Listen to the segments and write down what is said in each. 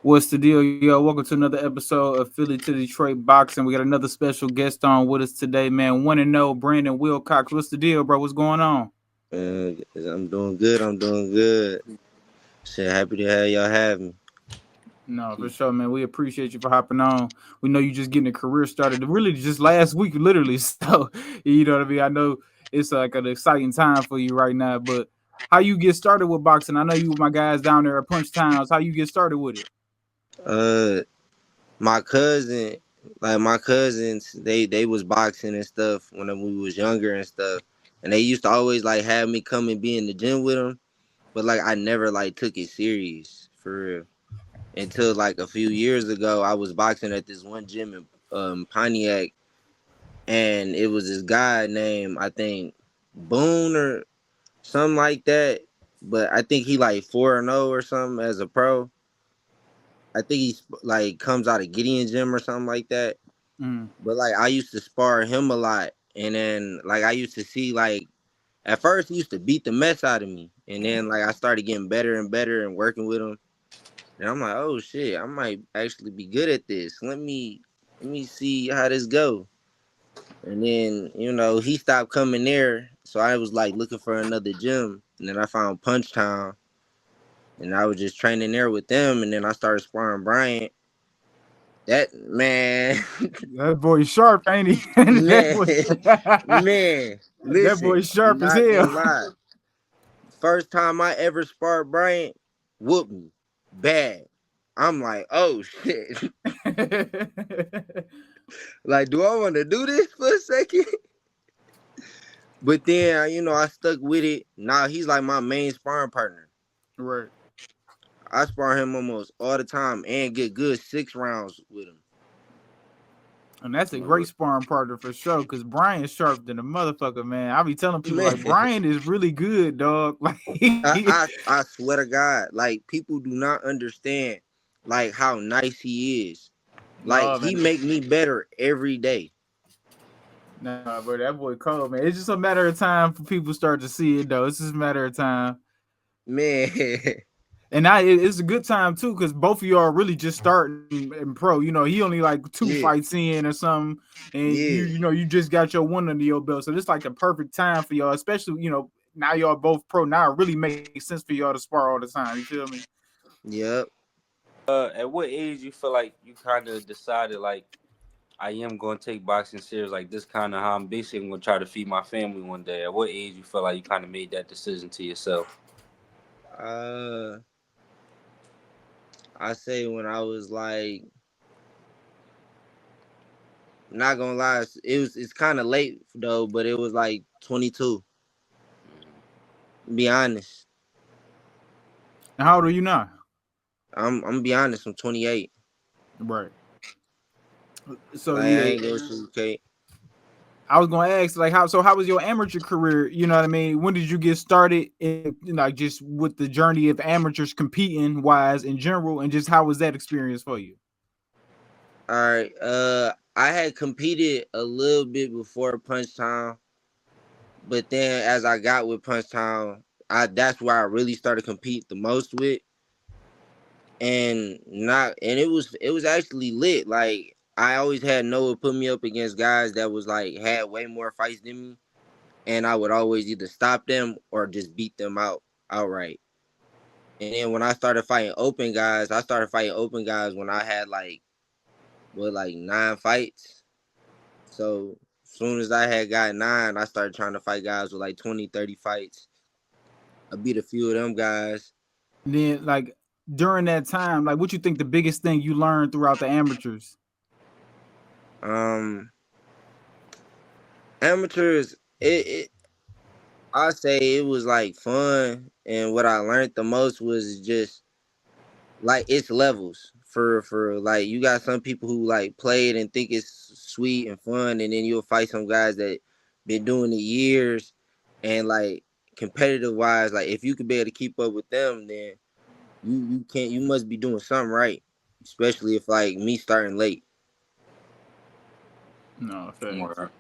What's the deal, yo? Welcome to another episode of Philly to Detroit Boxing. We got another special guest on with us today, man. One and know Brandon Wilcox. What's the deal, bro? What's going on? I'm doing good. I'm doing good. Shit, happy to have y'all have me. No, for sure, man. We appreciate you for hopping on. We know you just getting a career started, really just last week, literally. So, you know what I mean. I know it's like an exciting time for you right now. But how you get started with boxing? I know you with my guys down there at Punch Towns. How you get started with it? Uh, my cousin, like my cousins, they was boxing and stuff when we was younger and stuff, and they used to always like have me come and be in the gym with them. But like I never like took it serious for real until like a few years ago. I was boxing at this one gym in Pontiac, and it was this guy named I think Boone or something like that. But I think he like 4-0 or something as a pro. I think he like comes out of Gideon Gym or something like that. Mm. But like I used to spar him a lot, and then like I used to see like at first he used to beat the mess out of me, and then like I started getting better and better and working with him, and I'm like, oh shit, I might actually be good at this. Let me see how this go. And then he stopped coming there, so I was like looking for another gym, and then I found Punch Town, and I was just training there with them, and then I started sparring Bryant. That man, That boy sharp, ain't he? that man, boy, man. that boy Listen, I'm sharp as not hell. gonna lie. First time I ever sparred Bryant, whooped me bad. I'm like, oh shit. Like, do I want to do this for a second? But then, I stuck with it. Now he's like my main sparring partner. Right. I spar him almost all the time and get good 6 rounds with him. And that's a great sparring partner for sure. Cause Brian is sharp than a motherfucker, man. I be telling people Man, like Brian is really good, dog. Like, I swear to God, like people do not understand like how nice he is. Like no he man, make me better every day. nah, bro, that boy cold, man. It's just a matter of time for people start to see it, though. It's just a matter of time. Man, And it's a good time too, because both of y'all are really just starting in pro. You know, he only like two yeah, fights in or something, and you yeah, you know you just got your one under your belt. So it's like the perfect time for y'all, especially now y'all both pro. Now it really makes sense for y'all to spar all the time. You feel me? yep. At what age you feel like you kind of decided like I am going to take boxing serious, like this kind of how I'm basically going to try to feed my family one day? At what age you feel like you kind of made that decision to yourself? Uh, I say when I was like, not gonna lie, it's kind of late though, but it was like 22. Be honest, And how old are you now? I'm gonna be honest. I'm 28. Right. So Like I yeah, ain't gonna sugarcoat. I was gonna ask like how was your amateur career? You know what I mean? When did you get started in like just with the journey of amateurs competing wise in general, and just how was that experience for you? All right. I had competed a little bit before Punch Town, but then as I got with Punch Town, that's where I really started compete the most with, and it was actually lit. Like I always had Noah put me up against guys that was like had way more fights than me, and I would always either stop them or just beat them out outright. And then when I started fighting open guys, I started fighting open guys when I had like 9 fights. So as soon as I had got 9, I started trying to fight guys with like 20, 30 fights. I beat a few of them guys. And then like during that time, like what you think the biggest thing you learned throughout the amateurs? Um, Amateurs, I say it was like fun, and what I learned the most was just like it's levels for like you got some people who like play it and think it's sweet and fun, and then you'll fight some guys that been doing it years, and like competitive wise, like if you could be able to keep up with them, then you must be doing something right, especially if like me starting late. No, thanks. Or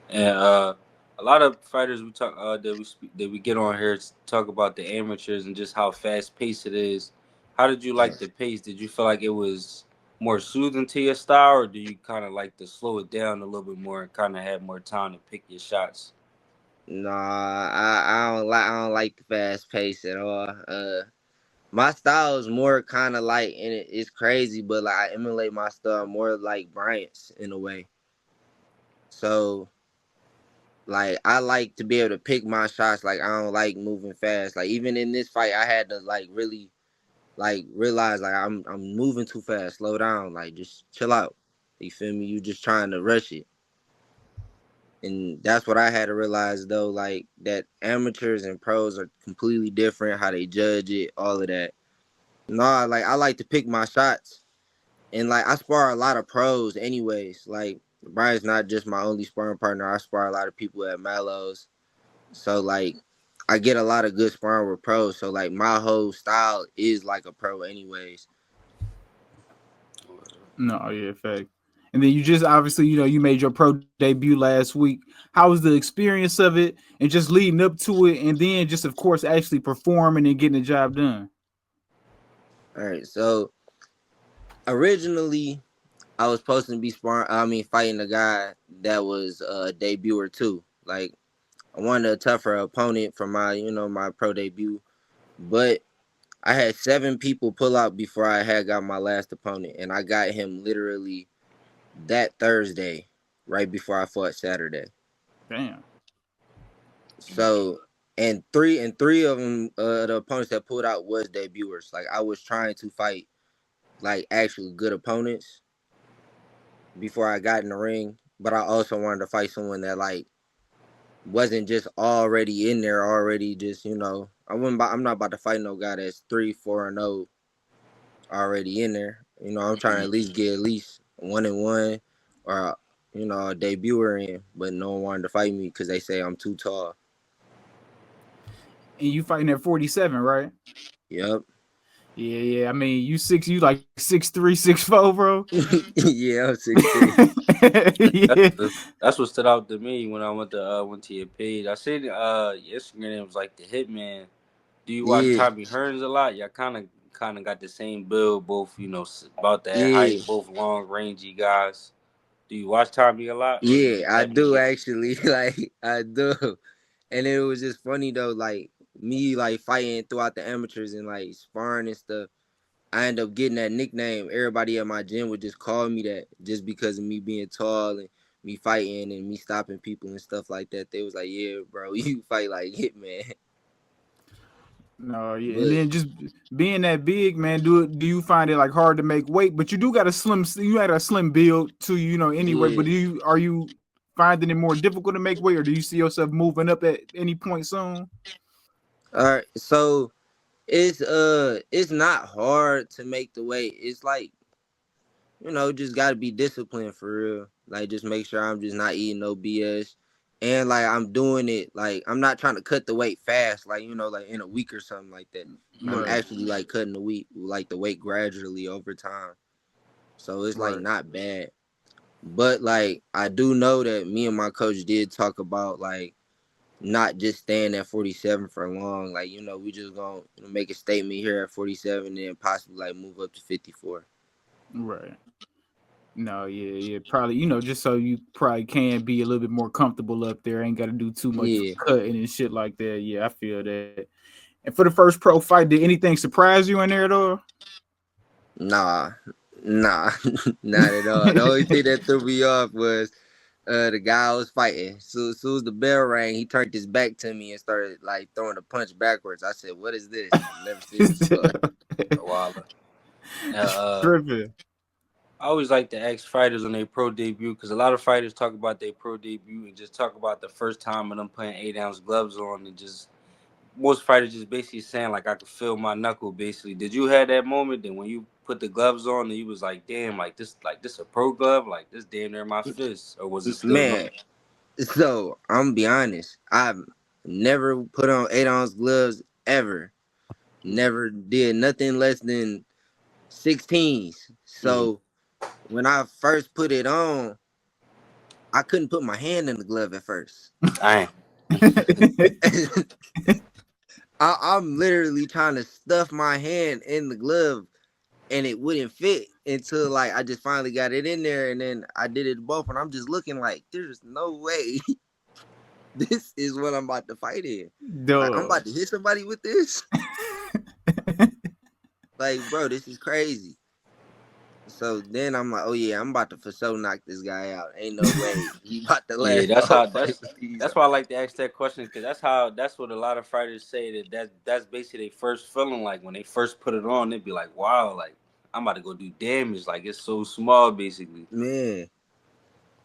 and a lot of fighters we talk that we get on here talk about the amateurs and just how fast paced it is, How did you like the pace? Did you feel like it was more soothing to your style, or do you kind of like to slow it down a little bit more and kind of have more time to pick your shots? Nah, I don't like the fast pace at all. My style is more kind of like, and it's crazy, but like I emulate my style more like Bryant's in a way. So like I like to be able to pick my shots. Like I don't like moving fast. Like even in this fight, I had to like really like realize like I'm moving too fast. Slow down. Like just chill out. You feel me? You just trying to rush it. And that's what I had to realize though, like that amateurs and pros are completely different, how they judge it, all of that. Nah, like I like to pick my shots. And like I spar a lot of pros anyways. Like Brian's not just my only sparring partner. I spar a lot of people at Mallows. So like I get a lot of good sparring with pros. So like my whole style is like a pro anyways. No, yeah, fact. And then you just obviously, you made your pro debut last week. How was the experience of it and just leading up to it and then just of course actually performing and getting the job done? All right. So originally I was supposed to be fighting a guy that was a debuter too. Like I wanted a tougher opponent for my, my pro debut. But I had 7 people pull out before I had got my last opponent. And I got him literally that Thursday, right before I fought Saturday. Damn. So and three of them, the opponents that pulled out was debuters. Like I was trying to fight like actually good opponents before I got in the ring. But I also wanted to fight someone that like wasn't just already in there, already just, I'm not about to fight no guy that's 3-4-0 already in there. I'm trying to at least get at least 1-1 or a debuter in, but no one wanted to fight me because they say I'm too tall. And you fighting at 47, right? Yep. Yeah. I mean, you like 6'3", 6'4", bro. Yeah, I'm 6'3". Yeah. That's what stood out to me when I went to your page. I seen your Instagram was like the Hitman. Do you watch Yeah, Tommy Hearns a lot? Y'all kind of got the same build, both about that yeah, height, both long rangy guys. Do you watch Tommy a lot, or you yeah. just I happen to do get? actually. Like I do, and it was just funny though. Like me, like fighting throughout the amateurs and like sparring and stuff. I end up getting that nickname. Everybody at my gym would just call me that just because of me being tall and me fighting and me stopping people and stuff like that. They was like, "Yeah, bro, you fight like Hitman." No, yeah, and But then just being that big, man. Do you find it like hard to make weight? But you do got you had a slim build to anyway. yeah, But are you finding it more difficult to make weight, or do you see yourself moving up at any point soon? all right. So it's not hard to make the weight. It's like just gotta be disciplined for real. Like just make sure I'm just not eating no BS. And like I'm doing it, like I'm not trying to cut the weight fast, like like in a week or something like that. I'm Right, actually like cutting the weight gradually over time. So it's like right. not bad. But like I do know that me and my coach did talk about like not just staying at 47 for long. Like, we just gonna make a statement here at 47 and then possibly like move up to 54. Right. No, yeah. Probably, just so you probably can be a little bit more comfortable up there. Ain't got to do too much Yeah. cutting and shit like that. Yeah, I feel that. And for the first pro fight, did anything surprise you in there at all? Nah, nah, not at all. The only thing that threw me off was the guy I was fighting. So as soon as the bell rang, he turned his back to me and started like throwing a punch backwards. I said, "What is this? I've never seen this before." Wow. Tripping. I always like to ask fighters on their pro debut because a lot of fighters talk about their pro debut and just talk about the first time of them putting 8-ounce gloves on and just most fighters just basically saying like I could feel my knuckle basically. Did you have that moment that when you put the gloves on and you was like, damn, like this a pro glove, like this damn near my fist, or was it still no? Man, so I'm gonna be honest. I've never put on 8-ounce gloves ever. Never did nothing less than 16s. Mm. So when I first put it on, I couldn't put my hand in the glove at first. Dang. I'm literally trying to stuff my hand in the glove and it wouldn't fit until like I just finally got it in there and then I did it both and I'm just looking like there's no way this is what I'm about to fight in. Like I'm Duh. about to hit somebody with this. Like, bro, this is crazy. So then I'm like, oh yeah, I'm about to for sure knock this guy out. Ain't no way he about to Yeah, last the whole fight with these. that's why I like to ask that question because that's what a lot of fighters say that's basically their first feeling like when they first put it on they'd be like wow like I'm about to go do damage like it's so small basically. Man,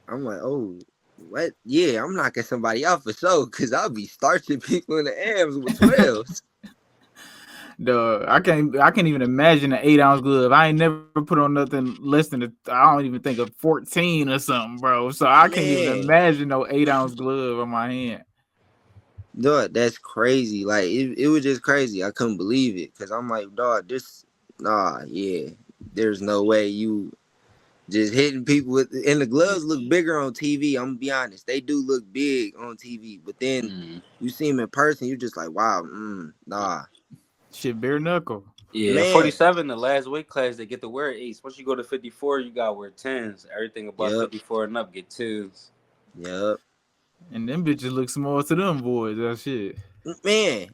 I'm like, oh, what? Yeah, I'm knocking somebody out for sure because I'll be starching people in the arms with 12s. Duh, I can't even imagine an 8 ounce glove. I ain't never put on nothing less than I don't even think of 14 or something, bro. So I can't even Man, imagine no 8 ounce glove on my hand. dog, that's crazy. Like, it was just crazy. I couldn't believe it because I'm like, dog, yeah, there's no way you just hitting people with, and the gloves look bigger on TV. I'm gonna be honest, they do look big on TV, but then Mm. you see them in person, you're just like, wow, nah, Shit, bare knuckle. Yeah, at man, 47, the last weight class they get to wear eights. Once you go to 54, you gotta wear tens. Everything above yep, 54 and up get twos. yep, And them bitches look small to them boys. That shit. man,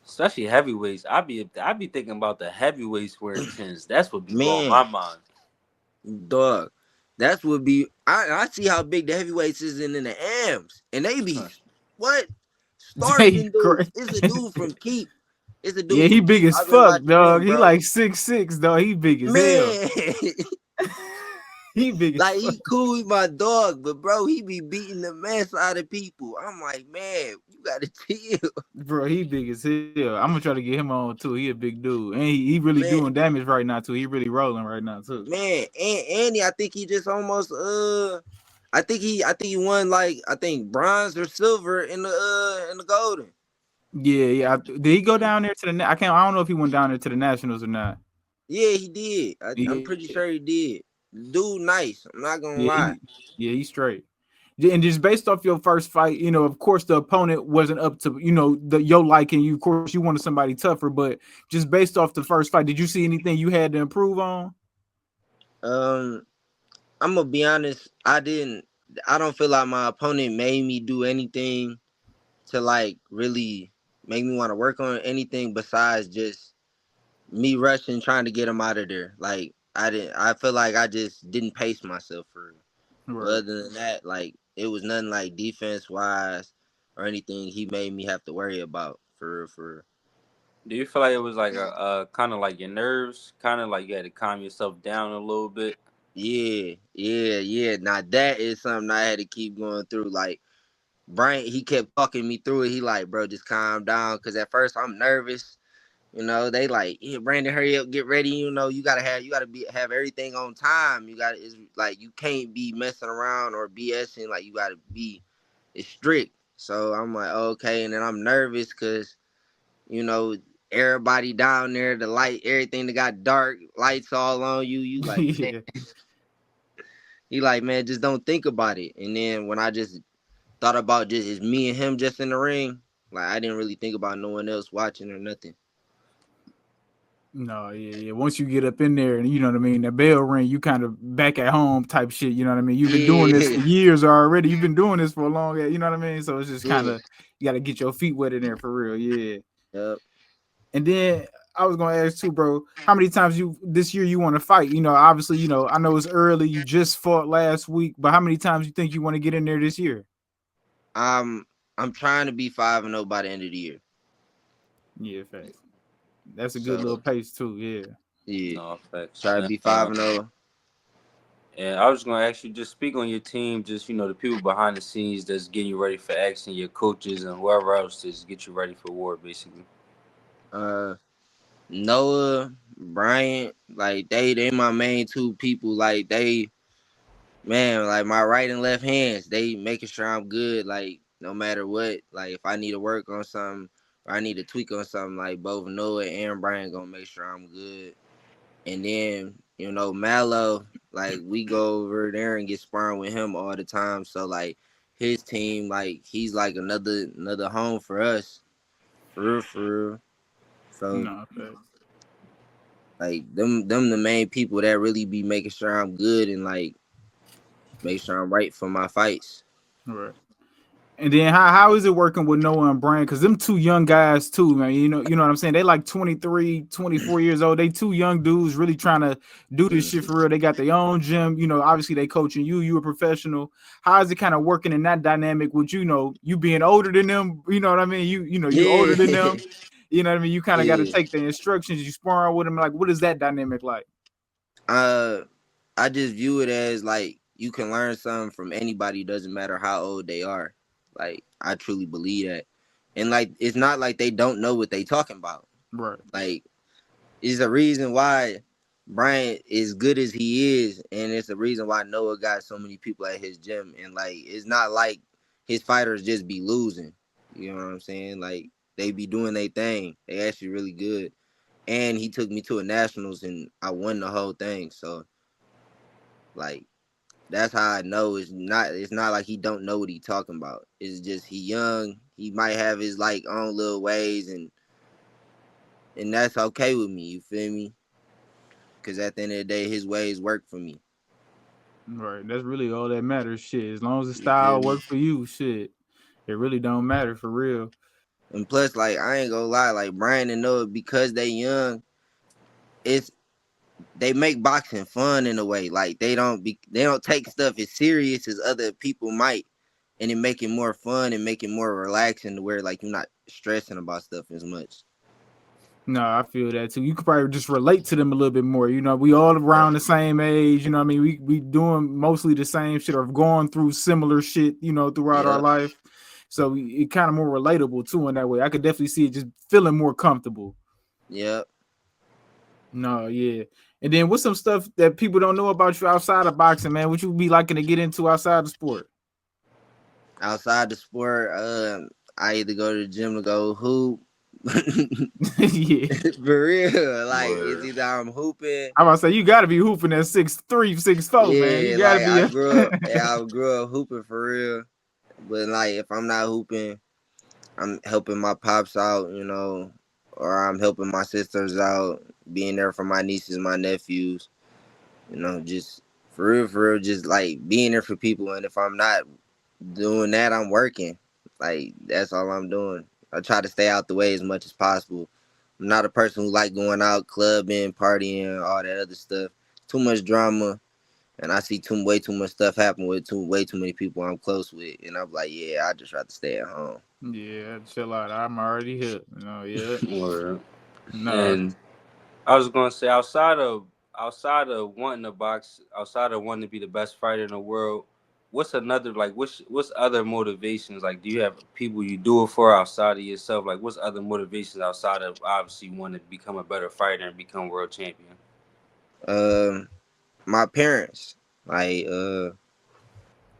Especially heavyweights. I be thinking about the heavyweights wearing tens. That's what be blowing man, my mind. dog. That's what be. I see how big the heavyweights is in the AMs, and they be what They starching dudes. crazy. It's a dude from Keep. It's a Yeah, dude he from big Keep. as I've been fuck, watching dog. him, He bro. like 6'6", dog. He big as hell. Man, He big as like fuck. he cool with my dog, but bro, he be beating the mess out of people. I'm like, man, you gotta chill, Bro, he big as hell. I'm gonna try to get him on too. He a big dude. And he really man, doing damage right now too. He really rolling right now too. man. And Andy, I think he just almost I think he won like I think bronze or silver in the golden. Yeah. Did he go down there to the? I don't know if he went down there to the Nationals or not. Yeah, he did. I'm Yeah, pretty sure he did. Dude, nice. I'm not gonna yeah, lie. he's straight. And just based off your first fight, of course the opponent wasn't up to your liking. You, of course, you wanted somebody tougher, but just based off the first fight, did you see anything you had to improve on? Um, I'm gonna be honest. I didn't. I don't feel like my opponent made me do anything to like really make me want to work on anything besides just me rushing trying to get him out of there. Like I didn't. I feel like I just didn't pace myself for real. But Right. other than that, like it was nothing like defense wise or anything he made me have to worry about for real. For real. Do you feel like it was like a kind of like your nerves, kind of like you had to calm yourself down a little bit? Yeah. Now that is something I had to keep going through. Like Brian, he kept talking me through it. He like, bro, just calm down. Cause at first I'm nervous. They like, yeah, Brandon, hurry up, get ready. You gotta have everything on time. It's like you can't be messing around or BSing. Like you gotta be, it's strict. So I'm like, okay, and then I'm nervous because you know everybody down there, the light, everything that got dark, lights all on you. You like, man, Yeah. he like, man, just don't think about it. And then when I just thought about just it's me and him just in the ring, like I didn't really think about no one else watching or nothing. No, yeah. Once you get up in there and you know what I mean, the bell ring, you kind of back at home type shit. You know what I mean? You've been doing this Yeah, for years already. You've been doing this for a long, you know what I mean? So it's just kind yeah, of you got to get your feet wet in there for real, yeah. yep. And then I was gonna ask too, bro, how many times this year you want to fight? Obviously, I know it's early. You just fought last week, but how many times you think you want to get in there this year? I'm trying to be 5-0 by the end of the year. Yeah, facts. That's a good little So pace too. Yeah. yeah, No effects. try to be 5-0. And I was gonna ask you just speak on your team, just the people behind the scenes that's getting you ready for action, your coaches and whoever else to just get you ready for war, basically. Noah, Bryant, like they my main two people. Like they, man, like my right and left hands, they making sure I'm good. Like no matter what, like if I need to work on something or I need to tweak on something, like both Noah and Bryant gonna make sure I'm good. And then Mallow, like we go over there and get sparring with him all the time. So like his team, like he's like another home for us, for real, for real. So No, facts. like them the main people that really be making sure I'm good and like make sure I'm right for my fights. Right. And then how is it working with Noah and Brian? Because them two young guys too, man. You know what I'm saying? They like 23, 24 years old. They two young dudes really trying to do this shit Mhm. for real. They got their own gym. Obviously they coaching you. You a professional. How is it kind of working in that dynamic with you being older than them? You know what I mean? You older than them. Yeah, You know what I mean? You kind of got to yeah. take the instructions. You sparring with them. Like, what is that dynamic like? Uh, I just view it as like you can learn something from anybody. Doesn't matter how old they are. Like I truly believe that, and like it's not like they don't know what they talking about. Right. Like it's a reason why Bryant is good as he is, and it's the reason why Noah got so many people at his gym. And like it's not like his fighters just be losing. You know what I'm saying? Like they be doing their thing. They actually really good. And he took me to a nationals, and I won the whole thing. So like that's how I know it's not like he don't know what he talking about. It's just he young. He might have his like own little ways, and that's okay with me. You feel me? Because at the end of the day, his ways work for me. Right. That's really all that matters. Shit. As long as the You feel style me? work for you, shit. It really don't matter for real. And plus, like I ain't gonna lie, like Brian and Noah, because they young, it's they make boxing fun in a way. Like they don't take stuff as serious as other people might, and it make it more fun and make it more relaxing to where like you're not stressing about stuff as much. No, I feel that too. You could probably just relate to them a little bit more. We all around the Definitely. same age. You know what I mean? We doing mostly the same shit or going through similar shit, throughout our Yep. life. So it kind of more relatable too in that way. I could definitely see it just feeling more comfortable. Yep. No, yeah. And then what's some stuff that people don't know about you outside of boxing, man? What you be liking to get into outside the sport? Outside the sport, I either go to the gym to go hoop. Yeah. For real. Like it's Word. either I'm hooping. I'm about to say you gotta be hooping at 6'3", 6'4", man. You Yeah, gotta like be a I grew up hooping for real. But like if I'm not hooping, I'm helping my pops out, or I'm helping my sisters out, being there for my nieces, my nephews, just for real, just like being there for people. And if I'm not doing that, I'm working. Like that's all I'm doing. I try to stay out the way as much as possible. I'm not a person who like going out clubbing, partying, all that other stuff. Too much drama, and I see way too much stuff happen with way too many people I'm close with, and I'm like, yeah, I just rather stay at home. Yeah, chill out. I'm already hit. Yeah. Word. No. And I was gonna say outside of wanting to box, outside of wanting to be the best fighter in the world, what's another like what's other motivations? Like do you have people you do it for outside of yourself? Like what's other motivations outside of obviously wanting to become a better fighter and become world champion? Um, my parents, like,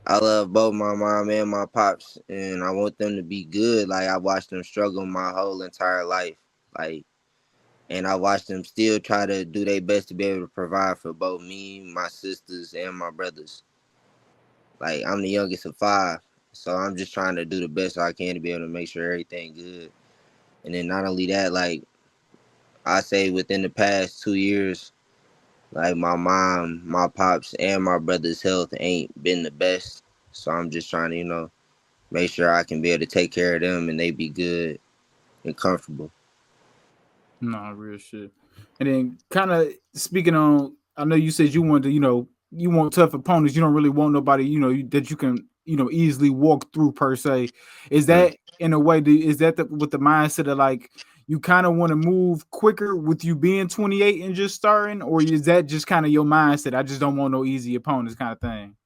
I love both my mom and my pops, and I want them to be good. Like I watched them struggle my whole entire life, like, and I watched them still try to do their best to be able to provide for both me, my sisters, and my brothers. Like I'm the youngest of five, so I'm just trying to do the best I can to be able to make sure everything good. And then not only that, like I say, within the past 2 years, like my mom, my pops, and my brother's health ain't been the best. So I'm just trying to, make sure I can be able to take care of them and they be good and comfortable. No, real shit. And then kind of speaking on, I know you said you want to, you want tough opponents. You don't really want nobody, that you can, easily walk through per se. Is Mm. that in a way? Is that with the mindset of like you kind of want to move quicker with you being 28 and just starting, or is that just kind of your mindset? I just don't want no easy opponents, kind of thing.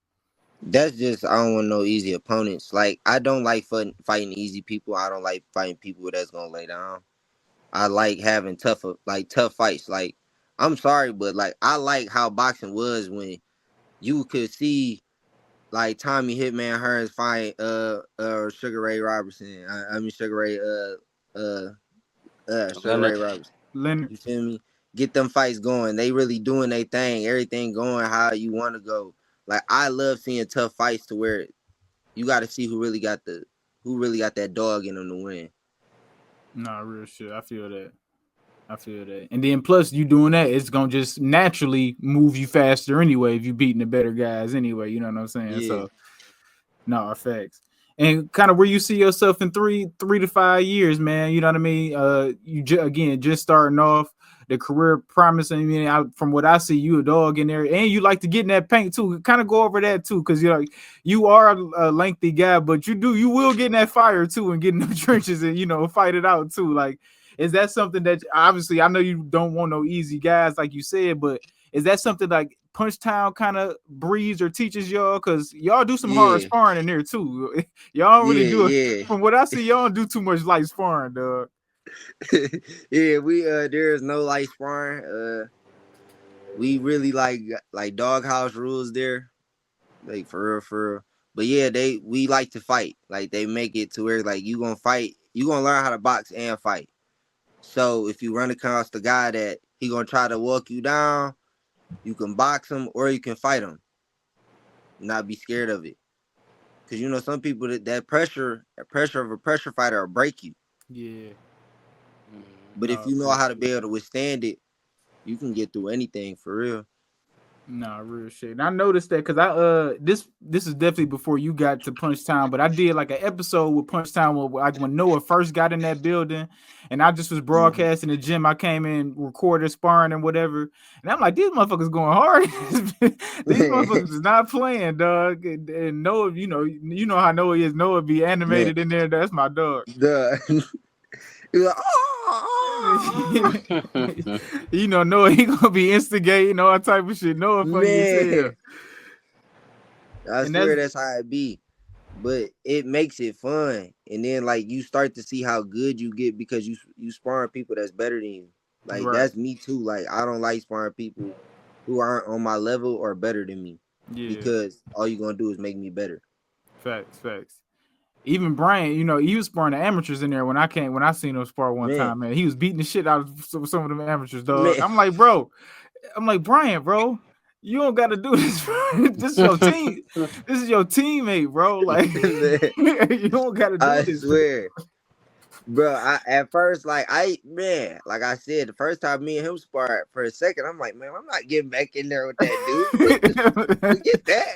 That's just, I don't want no easy opponents. Like, I don't like fighting easy people. I don't like fighting people that's going to lay down. I like having tough fights. Like, I'm sorry, but like, I like how boxing was when you could see like Tommy Hitman Hearns fight Sugar Ray Robertson. I mean uh Sugar Ray Leonard. Robertson. Leonard. You feel me? Get them fights going. They really doing their thing. Everything going how you want to go. Like I love seeing tough fights to where you got to see who really got that dog in them to win. No, real shit. I feel that. I feel that. And then plus you doing that, it's gonna just naturally move you faster anyway if you beating the better guys anyway. You know what I'm saying? Yeah, So no effects. And kind of where you see yourself in 3 to 5 years, man. You know what I mean? Again, just starting off the career promising. I mean, from what I see, you a dog in there, and you like to get in that paint too. Kind of go over that too, because you are a lengthy guy, but you will get in that fire too, and get in the trenches and fight it out too. Like, is that something that obviously I know you don't want no easy guys like you said, but is that something like Punch Town kind of breeds or teaches y'all? Because y'all do some hard yeah, sparring in there too. Y'all don't really do it. yeah, From what I see, y'all don't do too much light sparring, dog. yeah. Yeah, we there is no light sparring. We really like doghouse rules there, like for real, for real. But yeah, we like to fight. Like they make it to where like you gonna fight, you gonna learn how to box and fight. So if you run across the guy that he gonna try to walk you down, you can box him or you can fight him. Not be scared of it, because some people that pressure of a pressure fighter will break you. Yeah. But if No, you know real how to shit. be able to withstand it, you can get through anything for real. Nah, real shit. And I noticed that because this is definitely before you got to Punch Town, but I did like an episode with Punch Town like when Noah first got in that building, and I just was Mhm. broadcasting the gym. I came in, recorded sparring and whatever, and I'm like, these motherfuckers going hard. These motherfuckers is not playing, dog. And Noah, you know how Noah is. Noah be Man, animated in there. That's my dog. the you're like, oh, Noah, he gonna be instigating all type of shit. Noah funny as hell. man. I And that's swear that's how it be. But it makes it fun. And then like you start to see how good you get because you sparring people that's better than you. Like right. that's me too. Like I don't like sparring people who aren't on my level or better than me. Yeah. Because all you're gonna do is make me better. Facts. Even Brian, he was sparring the amateurs in there when I seen him spar one Man, time, man. He was beating the shit out of some of them amateurs, dog. man, I'm like, bro, Brian, bro, you don't gotta do this, bro. This is your team. This is your teammate, bro. Like man, you don't gotta do I this. swear. Bro, I at first like I said, the first time me and him sparred for a second, I'm like, man, I'm not getting back in there with that dude. Forget that.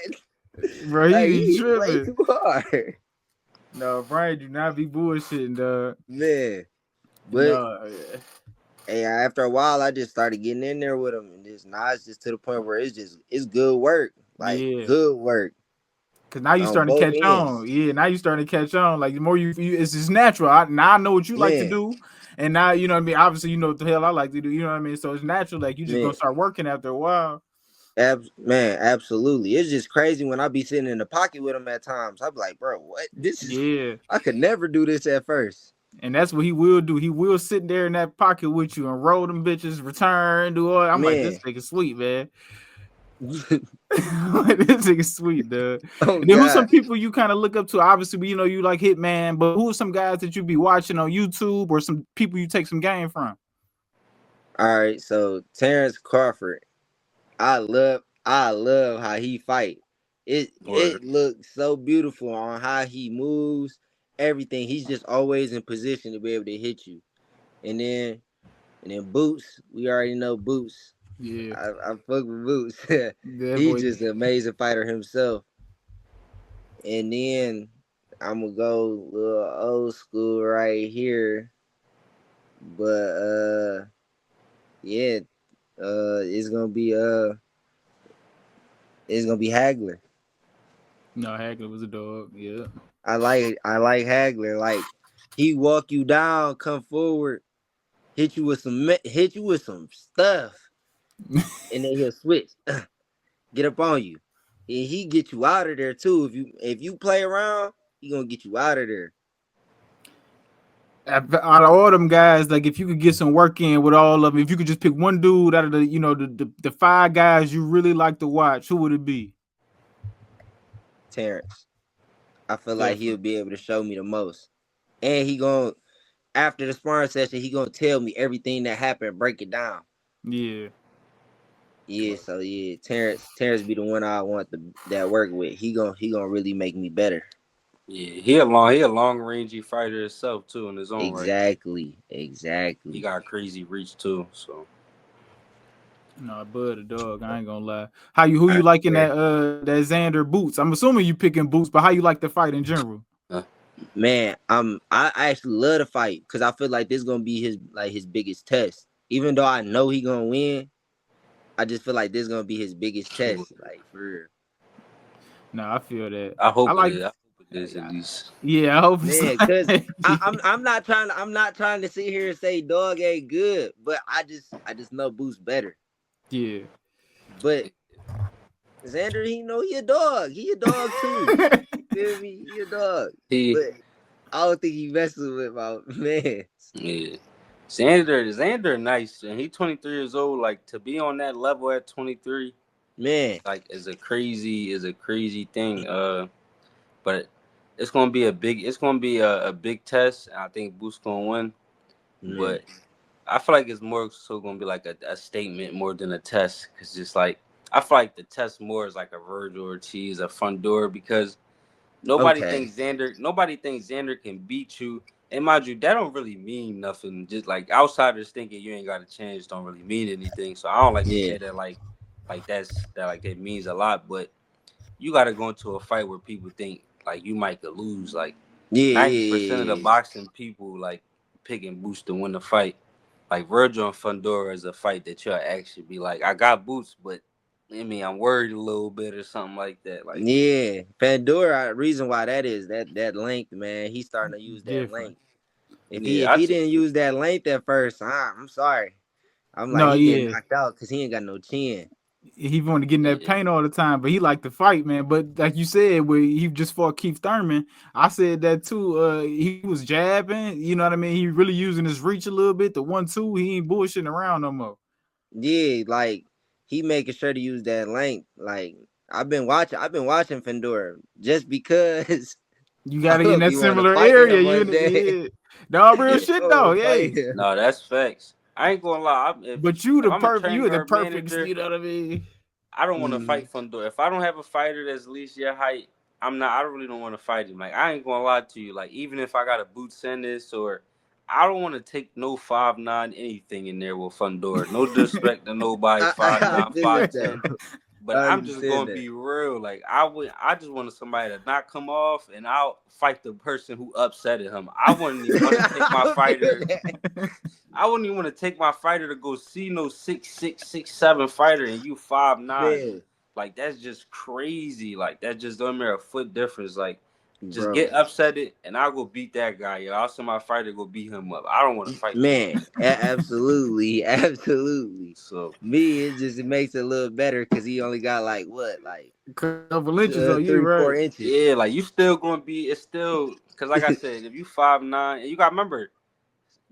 Bro, Like he be he's way tripping. too hard. No, Brian, do not be bullshitting, dog. Man. But No, hey, after a while I just started getting in there with him and just now it's just to the point where it's good work. Like yeah. good work Cause now you on starting to both catch ends. on. Yeah, now you starting to catch on. Like the more it's just natural. Now I know what you like to Man, do, and now you know what I mean. Obviously, you know what the hell I like to do. You know what I mean. So it's natural. Like you just gonna man. start working after a while. Man, absolutely. It's just crazy when I be sitting in the pocket with him at times. I be like, bro, what? This is Yeah, I could never do this at first. and that's what he will do. He will sit there in that pocket with you and roll them bitches, return, do all. I'm like, this Man. nigga sweet, man. This nigga sweet, dude. Oh And then who's some God. people you kind of look up to? Obviously, you like Hitman, but who are some guys that you be watching on YouTube or some people you take some game from? All right, so Terrence Crawford. I love how he fight. It Word. looks so beautiful on how he moves, everything. He's just always in position to be able to hit you. And then Boots, we already know Boots. Yeah, I fuck with Boots. that He's boy. just an amazing fighter himself. And then I'm gonna go a little old school right here. But yeah, it's gonna be Hagler. No, Hagler was a dog. Yeah. I like Hagler. Like he walk you down, come forward, hit you with some stuff, and then he'll switch, get up on you, and he get you out of there too. If you play around, he gonna get you out of there. Out of all them guys, like if you could get some work in with all of them, if you could just pick one dude out of the five guys you really like to watch, who would it be? Terrence, I feel like he'll Definitely. be able to show me the most, and he gonna after the sparring session, he gonna tell me everything that happened, break it down. Yeah. Yeah, so yeah, Terrence be the one I want that work with. He gonna really make me better. Yeah, he a long rangey fighter himself too in his own right. Exactly. He Exactly. got crazy reach too. So No, Bud the dog. I ain't gonna lie. Who I you liking swear. that Xander Boots? I'm assuming you picking Boots, but how you like the fight in general? uh, Man, I actually love the fight because I feel like this gonna be his biggest test. Even though I know he gonna win, I just feel like this gonna be his biggest test. Like for real. No, I feel that. I I hope it like. is. I hope it is at least. Yeah, I hope it's Man, cause like. I'm not trying to sit here and say dog ain't good, but I just know Boost better. Yeah. But Xander, he know he a dog. He a dog too. Feel me? He a dog. He But I don't think he messing with my man. yeah. Xander nice and he 23 years old. Like to be on that level at 23, Man. like is a crazy thing. But it's gonna be a big test. And I think Boost gonna win. Man. But I feel like it's more so gonna be like a statement more than a test. Cause just like I feel like the test more is like a Virgil Ortiz, a Fundora because Okay. Nobody thinks Xander can beat you. And mind you, that don't really mean nothing. Just like outsiders thinking you ain't got a chance don't really mean anything. So I don't like to Yeah. say that like it means a lot. But you got to go into a fight where people think like you might could lose. Like Yeah, 90% of the yeah, boxing people like picking Boots to win the fight. Like Virgil and Fundora is a fight that you'll actually be like, I got Boots, but I mean I'm worried a little bit or something like that. Like yeah. Yeah. Pandora, reason why that is that length, man. He's starting to use that Different. length. If he yeah, if he didn't use that length at first, I'm sorry. I'm like No, he getting yeah. knocked out because he ain't got no chin. He want to get in that yeah. paint all the time, but he like to fight, man. But like you said, where he just fought Keith Thurman, I said that too. He was jabbing, you know what I mean? He really using his reach a little bit. The 1-2, he ain't bullshitting around no more. Yeah, like he making sure to use that length. Like I've been watching Fandora just because You I gotta get in hope that you want to similar fight area. him You one day. yeah. No real I shit want though. to fight Hey. him. No, that's facts. I ain't gonna lie. But you If the I'm a perfect, you trainer the or a perfect, manager, you know what I mean? I don't want to Mm, fight Fundora. If I don't have a fighter that's at least your height, I'm not. I really don't want to fight him. Like I ain't gonna lie to you. Like even if I got a boot this or I don't want to take no 5'9" anything in there with Fundora. No disrespect to nobody I 5'9", understand that. 5'10". But I I'm just understand gonna that. be real. Like I just wanted somebody to not come off, and I'll fight the person who upsetted him. I wouldn't even want to take my I feel fighter. that. I wouldn't even want to take my fighter to go see no 6'6", 6'7" fighter, and you 5'9". Man, Like that's just crazy. Like that just don't make a foot difference. Like just bro. get upset it, and I'll go beat that guy. Yo, I'll send my fighter to go beat him up. I don't want to fight you. Man, absolutely, absolutely. So Me, it makes it a little better because he only got like what, like Couple inches on you, three, four right? inches. yeah, like you still gonna be. It's still because like I said, if you 5'9", and you got to remember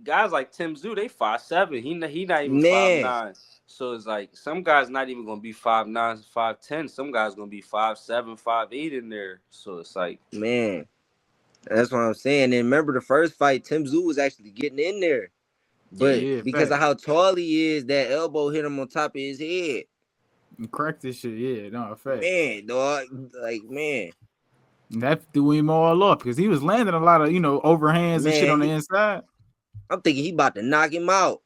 guys like Tim Zoo, they 5'7". He not even five Man, nine. So it's like some guys not even gonna be 5'9", 5'10". Some guys gonna be 5'7", 5'8" in there. So it's like man, that's what I'm saying. And remember the first fight, Tim Zoo was actually getting in there, but yeah, Yeah, because of fact. how tall he is, that elbow hit him on top of his head. You crack this shit, yeah, no, fact. Man, dog, like man, And that threw him all off because he was landing a lot of, overhands and shit on man, the inside. I'm thinking he about to knock him out.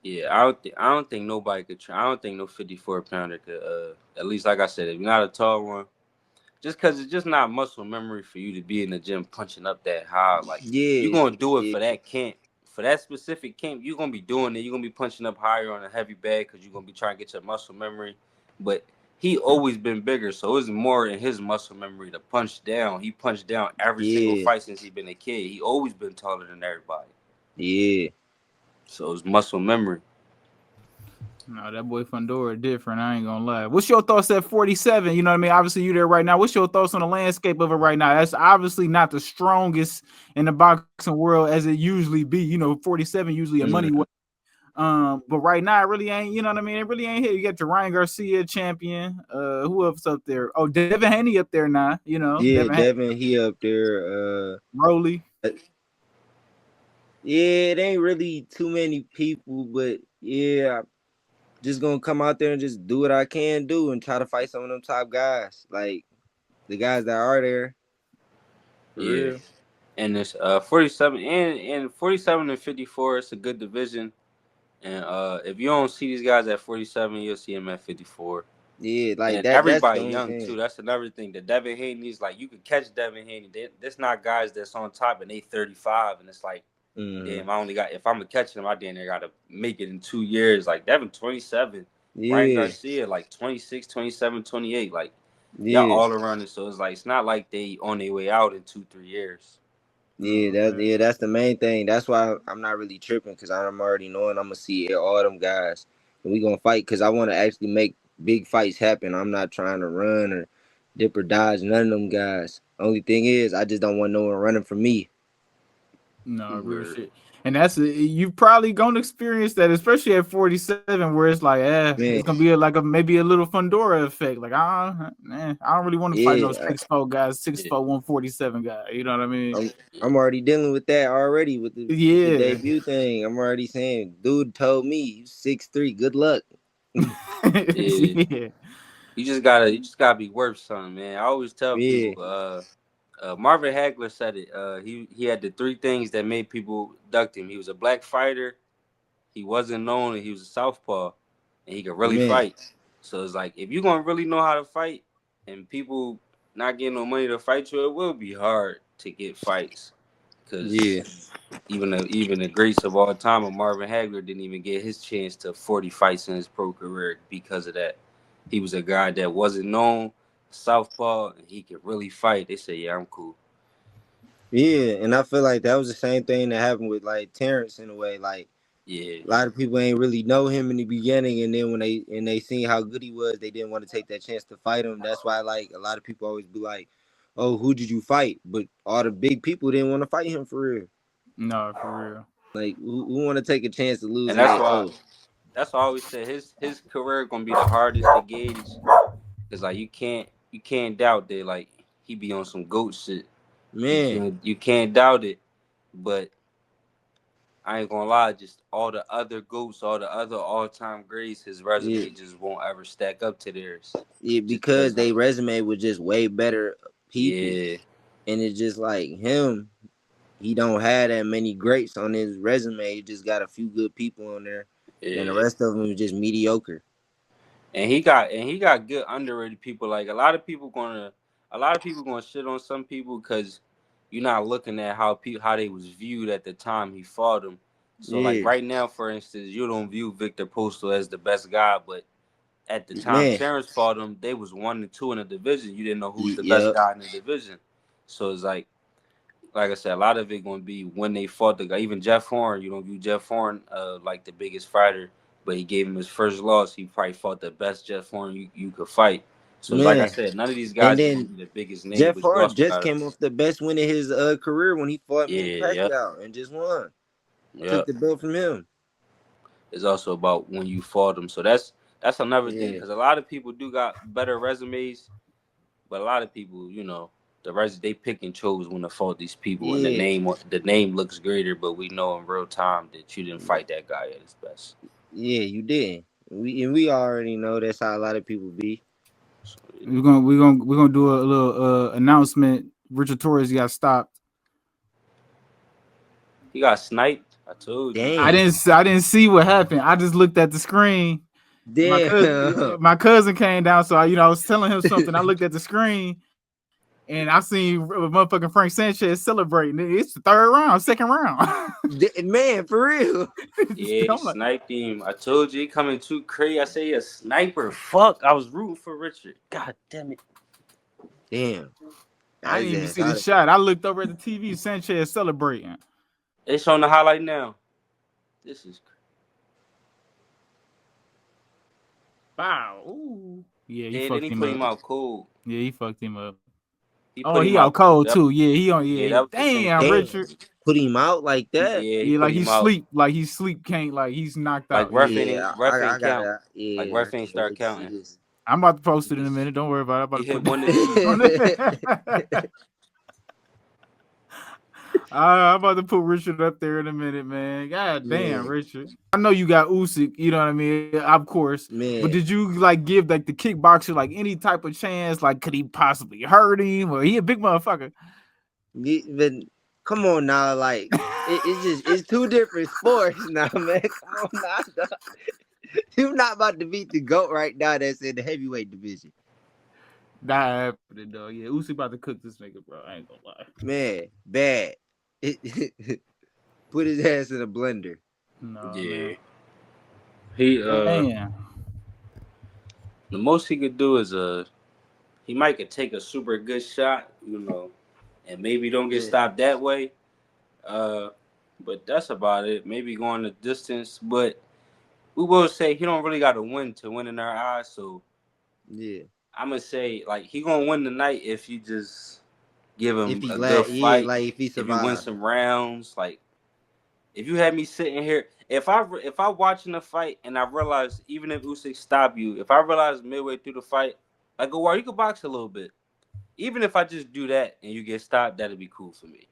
yeah. I don't think nobody could try. I don't think no 54-pounder could. At least like I said, if you're not a tall one, just because it's just not muscle memory for you to be in the gym punching up that high. Like you're Yeah, gonna do it yeah, for that camp, for that specific camp. You're gonna be doing it. You're gonna be punching up higher on a heavy bag because you're gonna be trying to get your muscle memory. But he always been bigger, so it's more in his muscle memory to punch down. He punched down every single yeah, fight since he been a kid. He always been taller than everybody, yeah. so it's muscle memory. No, that boy Fundora different. I ain't gonna lie. What's your thoughts at 47? You know what I mean? Obviously, you there right now. What's your thoughts on the landscape of it right now? That's obviously not the strongest in the boxing world as it usually be. 47 usually a money Mm. weight. But right now it really ain't. You know what I mean? It really ain't here. You got your Ryan Garcia champion. Who else up there? Oh, Devin Haney up there now. Yeah, Devin Haney, Devin, he up there. Rowley. Yeah, it ain't really too many people, but yeah, I'm just gonna come out there and just do what I can do and try to fight some of them top guys, like the guys that are there. For Yeah. real. And it's 47 and 47 and 54. It's a good division. And if you don't see these guys at 47, you'll see them at 54. Yeah, like And that's the everybody only young thing. too. That's another thing. The Devin Haney's like you could catch Devin Haney. That's not guys that's on top and they 35 and it's like, Mm. damn, I only got if I'm gonna catch him, I damn near gotta make it in 2 years. Like Devin 27, Ryan Yeah, Garcia like 26, 27, 28. Like y'all yeah. all around it. So it's like it's not like they on their way out in 2-3 years. No, man. That's the main thing. That's why I'm not really tripping because I'm already knowing I'm gonna see all them guys and we gonna fight because I want to actually make big fights happen. I'm not trying to run or dip or dodge none of them guys. Only thing is, I just don't want no one running from me. No, real Word. shit. And that's you probably gonna experience that, especially at 47, where it's like, it's Man, gonna be like a maybe a little Fundora effect. Like, man, I don't really want to fight no yeah, 6'4" guys, Yeah. 6'4", 147 guy. You know what I mean? I'm already dealing with that already with the Yeah. debut thing. I'm already saying, dude told me you 6'3", good luck. Yeah. Yeah. You just gotta be worth something, man. I always tell Yeah, people, Marvin Hagler said it. He had the three things that made people duck him. He was a black fighter, he wasn't known, and he was a southpaw, and he could really man, fight. So it's like if you're gonna really know how to fight, and people not getting no money to fight you, it will be hard to get fights, yeah. because even the greats of all time, of Marvin Hagler didn't even get his chance to 40 fights in his pro career because of that. He was a guy that wasn't known, southpaw, and he could really fight. They say, yeah, I'm cool. Yeah, and I feel like that was the same thing that happened with like Terrence in a way. Like Yeah, a lot of people ain't really know him in the beginning, and then when they seen how good he was, they didn't want to take that chance to fight him. That's why like a lot of people always be like, "Oh, who did you fight?" But all the big people didn't want to fight him for real. No, for real. Like who want to take a chance to lose and and that's they why oh that's why I always say his career gonna be the hardest to gauge, because like you can't doubt that like he be on some goat shit. You man, can't you can't doubt it, but I ain't gonna lie, just all the other goats, all the other all time greats, his yeah, resume just won't ever stack up to theirs. yeah, Just because because, they resume was just way better people, yeah, and it's just like him. He don't have that many greats on his resume. He just got a few good people on there, and the yeah. rest of them is just mediocre. And he got good underrated people. Like a lot of people gonna shit on some people because you're not looking at how they was viewed at the time he fought them. So like Yeah, right now, for instance, you don't view Victor Postal as the best guy, but at the time man. Terrence fought him, they was 1 and 2 in the division. You didn't know who was the best Yep, guy in the division. So it's like I said, a lot of it going to be when they fought the guy. Even Jeff Horn, you don't view Jeff Horn like the biggest fighter, but he gave him his first loss. He probably fought the best Jeff Horn you could fight. So it's like I man. said, none of these And guys is going then to be the biggest name, Jeff but you Hart also just got to, came off the best win of his career when he fought yeah, Manny yeah, Pacquiao and just won. yeah. Took the belt from him. It's also about when you fought them. So that's another thing, Yeah, because a lot of people do got better resumes, but a lot of people, they pick and chose when to fight these people, and the yeah, name looks greater, but we know in real time that you didn't fight that guy at his best. yeah. You did. We already know that's how a lot of people be. So, We're gonna do a little announcement. Richard Torres got stopped. he got sniped. I told you. Damn, I didn't see what happened. I just looked at the screen. damn. My cousin came down, so I was telling him something. I looked at the screen and I seen motherfucking Frank Sanchez celebrating. It's the third round, second round. Man, for real. Yeah, he I'm like, sniped him. I told you he coming too crazy. I say he a sniper. Fuck, I was rooting for Richard. God damn it. Damn. I His didn't even ass see the out of shot. I looked over at the TV. Sanchez celebrating. They showing the highlight now. This is Wow. Ooh. Yeah, he then fucked he him put up. him out cold. Yeah, he fucked him up. He Oh, put him he out out cold. cold too. Yeah, he on. Yeah, Yeah, that was the same damn, thing. damn. Richard. Put him out like that. Yeah, he Yeah, put like him out. he sleep can't like he's knocked Like out. Yeah, ref I ain't count. gotta. Like Yeah, I ref ain't can't start wait to see counting. this. I'm about to post He it in a just minute. Don't worry about it. I'm he about to hit put one of these. that. I'm about to put Richard up there in a minute, man. God damn, Man, Richard. I know you got Usyk, you know what I mean? Of course. But man. did you like give like the kickboxer like any type of chance? Like, could he possibly hurt him? Or he a big motherfucker? But come on now, like it's two different sports now, man. Come on now, dog. You're not about to beat the GOAT right now that's in the heavyweight division. Not happening though. Yeah, Usyk about to cook this nigga, bro. I ain't gonna lie. Man, bad. Put his ass in a blender. No, Yeah. man. He Damn. the most he could do is he might could take a super good shot, and maybe don't get Yeah. stopped that way. Uh, but that's about it. Maybe going the distance, but we will say he don't really got to win in our eyes. So Yeah. I'm gonna say like he gonna win tonight if you just give If him he a good yeah, fight. like if he If you win survived. some rounds, like if you had me sitting here, if I watching the fight and I realize even if Usyk stop you, if I realize midway through the fight, like well, you could box a little bit. Even if I just do that and you get stopped, that'd be cool for me.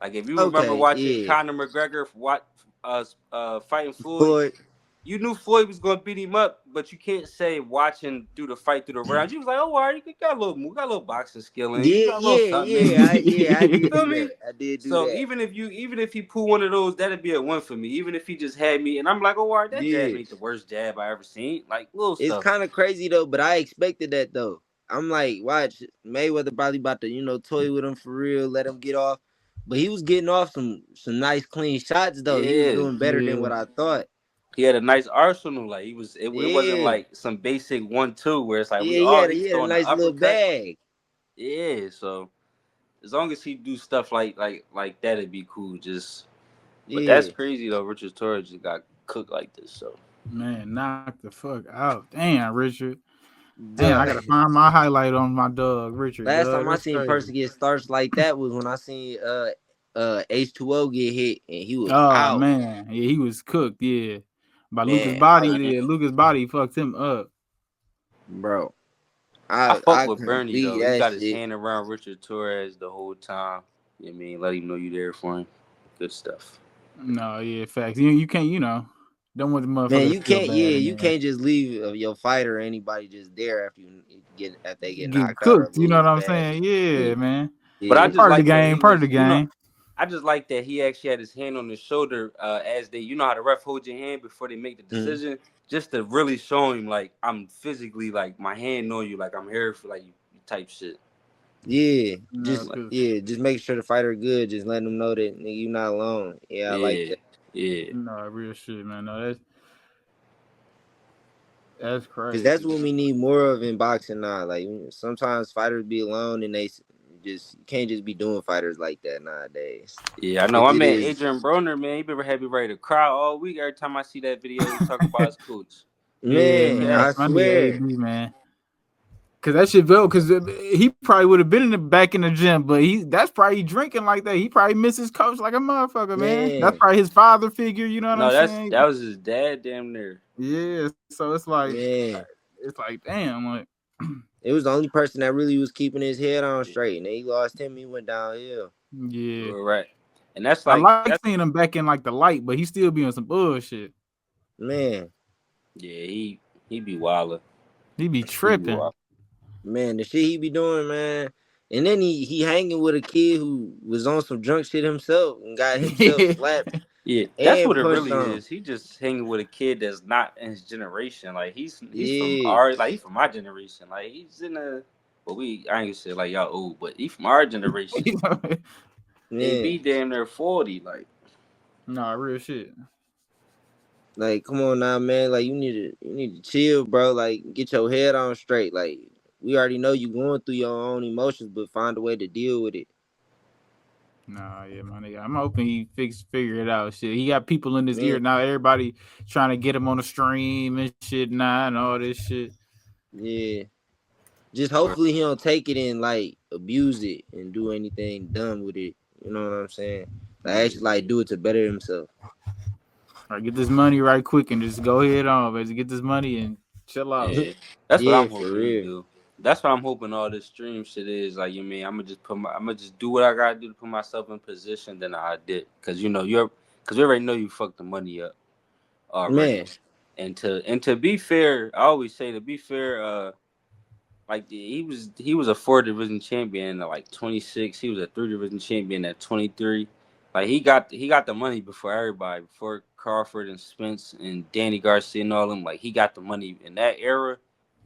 Like if you remember Okay, watching yeah. Conor McGregor fighting Floyd, Floyd. you knew Floyd was gonna beat him up, but you can't say watching through the fight through the rounds. You was like, oh, all right, you got a little boxing skill in you. Yeah, Got a little yeah, something in yeah. you. I You did feel do me? that. I did do So that. even if he pull one of those, that'd be a win for me. Even if he just had me, and I'm like, oh, all right, that jab Yeah. ain't the worst jab I ever seen. Like little It's stuff. kind of crazy though, but I expected that though. I'm like, watch Mayweather probably about to, toy with him for real, let him get off. But he was getting off some nice clean shots though. He was Yeah, doing better than Yeah. what I thought. he had a nice arsenal. Like he was, it wasn't Yeah. like some basic 1-2 where it's like Yeah, he's he had a throwing the nice little uppercut. bag. Yeah, so as long as he do stuff like that, it'd be cool. But that's Yeah. crazy though. Richard Torres just got cooked like this. So Man, knock the fuck out. Damn, Richard. Damn, I Duh. gotta find my highlight on my dog, Richard, Last dog. time I That's seen crazy. person get starched like that was when I seen H2O get hit and he was Oh out. man. Yeah, he was cooked, yeah. By Lucas Man, Body, yeah. Lucas Body fucked him up. bro. I fuck I with couldn't Bernie believe though. He that got his shit. hand around Richard Torres the whole time. You know what I mean, let him know you there for him. Good stuff. No, yeah, facts. You can't, don't want the Man, motherfucker to you feel can't. bad Yeah, and you then can't just leave your fighter or anybody just there after they get get knocked out or cooked. You know lose what I'm bad. saying? Yeah. Yeah, man. But I Yeah, just Part of the like that game. he Part of the was, game. I just like that he actually had his hand on his shoulder as they, how the ref holds your hand before they make the Mhm. decision, just to really show him like I'm physically like my hand on you, like I'm here for like you type shit. Yeah. No, Just Like, cause just make sure the fighter good. Just letting them know that nigga, you not alone. Yeah, I like yeah, that. yeah, no real shit, man. No, that's Cause that's crazy. what we need more of in boxing now. Like sometimes fighters be alone and they just you can't just be doing fighters like that nowadays. yeah. I know. If My it man is, Adrian Broner, man, he been had me ready to cry all week every time I see that video. He talk about his coach. Yeah, man, man. I My nigga swear. AB, man. Cause that shit felt cause he probably would have been back in the gym, but that's probably drinking like that. He probably misses coach like a motherfucker, man. That's Man, probably his father figure, you know what I'm No, saying? that was his dad, damn near. Yeah, so man. it's like damn, like It was the only person that really was keeping his head on straight. And then he lost him, he went downhill. yeah. Right, and that's I like like seeing him back in like the light, but he still be on some bullshit. Man, yeah, he be wildin'. He be He be tripping. wild. man, the shit he be doing, man. And then he hanging with a kid who was on some drunk shit himself and got himself slapped Yeah, that's and what it punched really on. is. He just hanging with a kid that's not in his generation. Like he's from Yeah. our he's from my generation. Like he's in a I ain't gonna say like y'all old, but he from our generation. AB Man. damn near 40. Like Nah, real shit. Like, come on now, man. Like you need to chill, bro. Like, get your head on straight. Like, we already know you going through your own emotions, but find a way to deal with it. Nah, yeah, my nigga. I'm hoping he figure it out. Shit, he got people in his Man, ear now. Everybody trying to get him on the stream and shit now and all this shit. yeah. Just hopefully he don't take it and like abuse it and do anything dumb with it. You know what I'm saying? Like actually like do it to better himself. All right, get this money right quick and just go ahead on, but get this money and chill out. yeah, that's what Yeah, I'm for hoping he real. do. That's what I'm hoping all this stream shit is. Like you mean I'm gonna just do what I gotta do to put myself in position. Then I did because because we already know you fucked the money up already. Man, And to be fair, I always say to be fair, like he was a 4 division champion at like 26. He was a 3 division champion at 23. Like he got the money before everybody, before Crawford and Spence and Danny Garcia and all them. Like he got the money in that era.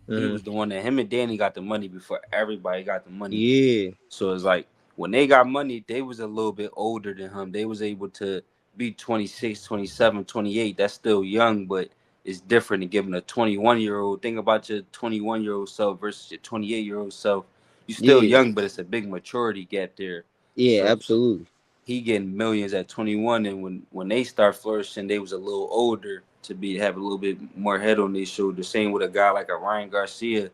He Mm-hmm. was the one that him and Danny got the money before everybody got the money. Yeah. So it's like when they got money, they was a little bit older than him. They was able to be 26, 27, 28. That's still young, but it's different than giving a 21-year-old. Think about your 21-year-old self versus your 28-year-old self. You still Yeah. young, but it's a big maturity gap there. Yeah. So Absolutely. he getting millions at 21, and when they start flourishing, they was a little older to have a little bit more head on their shoulders. Same with a guy like a Ryan Garcia,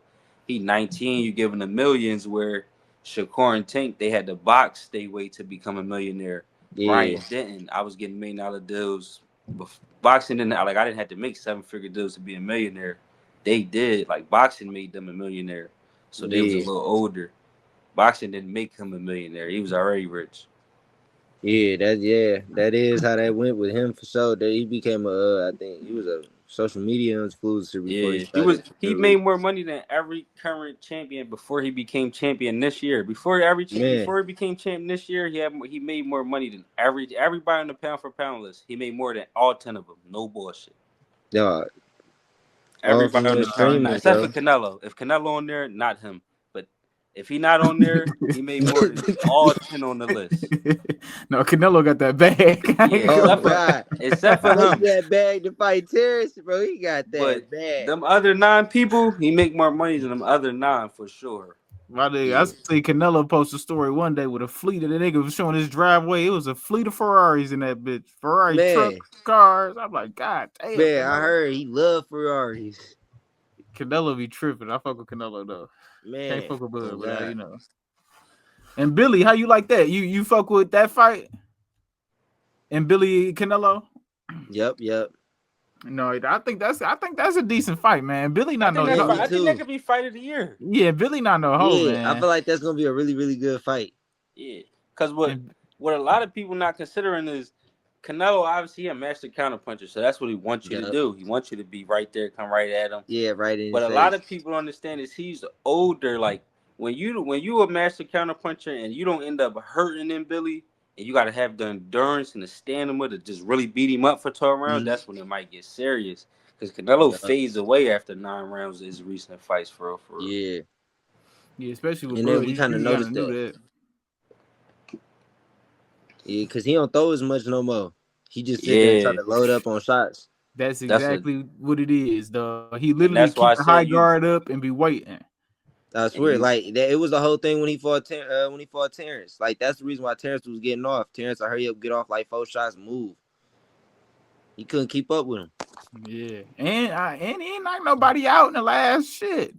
he 19, you giving them millions. Where Shakur and Tank, they had to box they way to become a millionaire. Yeah. Ryan didn't. I was getting $1 million deals. Boxing didn't, like I didn't have to make 7-figure deals to be a millionaire. They did. Like boxing made them a millionaire, so they was a Yeah. little older. Boxing didn't make him a millionaire. He was already rich. That is how that went with him for sure. That he became I think he was a social media influencer before he Yeah, started he real rich. made more money than every current champion before he became champion this year. Man, Before he became champion this year, he made more money than everybody on the pound for pound list. He made more than all 10 of them. No bullshit. dog, all Everybody from on the the pound, streaming, except for bro. Canelo. If Canelo on there, not him. But if he not on there, he made more than all 10 on the list. No, Canelo got that bag. I Yeah, ain't gonna Oh lie. God, except for especially him. that bag to fight terrorists, bro. He got But that bag. them other 9 people, he make more money than them other 9 for sure. My nigga, I Yeah, see Canelo post a story one day with a fleet of the nigga was showing his driveway. It was a fleet of Ferraris in that bitch. Ferrari man, trucks, cars. I'm like, God damn, man. I Canelo. heard he loved Ferraris. Canelo be tripping. I fuck with Canelo though. Can't Man, fuck with oh Bud, but God. you know. And Billy, how you like that? You fuck with that fight? And Billy Canelo? Yep. No, I think that's a decent fight, man. Billy I not think no Yeah, me I think that too. could be fight of the year. yeah, Billy not no hoe, Yeah, I man. feel like that's gonna be a really, really good fight. Yeah, because And what a lot of people not considering is Canelo. Obviously, he a master counterpuncher, so that's what he wants you to Yep. do. He wants you to be right there, come right at him. Yeah, right in But his a lot face. of people don't understand is he's older. Like when you a master counterpuncher and you don't end up hurting him, Billy, and you got to have the endurance and the stamina to just really beat him up for 12 rounds. Mm-hmm. That's when it might get serious. Because Canelo Yep. fades away after 9 rounds of his recent fights, for real, for real. Yeah. yeah, especially with And then Bud, we kind of you kind of noticed knew that. that. Yeah, because he don't throw as much no more. He just sit there and try Yeah, to load up on shots. That's that's a exactly what it is, though. He and literally that's why keep I the high said you guard up and be waiting. I and swear, you like that. It was the whole thing when he fought Terrence. Like that's the reason why Terrence was getting off. Terrence, I hurry up, get off like 4 shots, move. He couldn't keep up with him. Yeah, and he ain't knocked nobody out in the last shit.